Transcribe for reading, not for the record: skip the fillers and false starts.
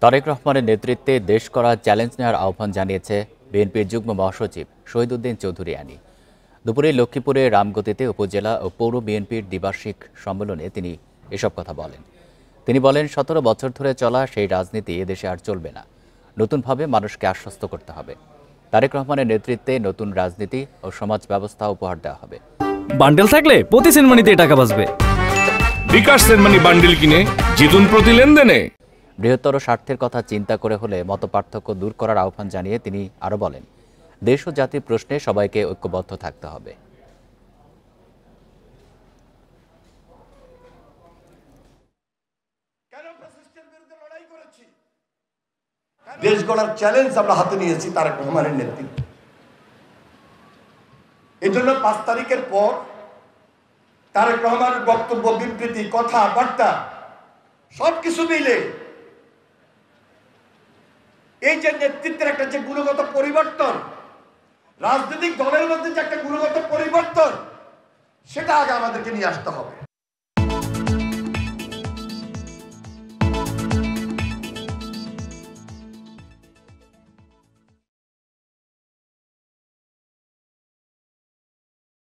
তারেক রহমানের নেতৃত্বে দেশ করা চ্যালেঞ্জ নেওয়ার আহ্বান জানিয়েছে বিএনপির যুগ্ম মহাসচিব শহীদউদ্দিন চৌধুরী আনি। দুপুরে লক্ষ্মীপুরে রামগতিতে উপজেলা ও পৌর বিএনপির দ্বিবার্ষিক সম্মেলনে তিনি এসব কথা বলেন। তিনি বলেন, ১৭ বছর ধরে চলা সেই রাজনীতি এদেশে আর চলবে না। নতুনভাবে মানুষকে আশ্বস্ত করতে হবে। তারেক রহমানের নেতৃত্বে নতুন রাজনীতি ও সমাজ ব্যবস্থা উপহার দেওয়া হবে। বান্ডেল থাকলে প্রতি সেনমানিতে টাকা বাঁচবে। বিকাশ সেনমানি বান্ডেল কিনে জিতুন প্রতি লেনদেনে। বৃহত্তর স্বার্থের কথা চিন্তা করে হলে মতপার্থক্য দূর করার আহ্বান জানিয়ে তিনি আরও বলেন, দেশ ও জাতির প্রশ্নে সবাইকে ঐক্যবদ্ধ থাকতে হবে। দেশ গড়ার চ্যালেঞ্জ আমরা হাতে নিয়েছি তারেক রহমানের নেতৃত্বে। এই জন্য ৫ তারিখের পর তারেক রহমানের বক্তব্য, বিবৃতি, কথাবার্তা সবকিছু মিলে এই যে নেতৃত্বের একটা যে গুণগত পরিবর্তন, রাজনৈতিক দলের মধ্যে যে একটা গুণগত পরিবর্তন, সেটা আগে আমাদেরকে নিয়ে আসতে হবে।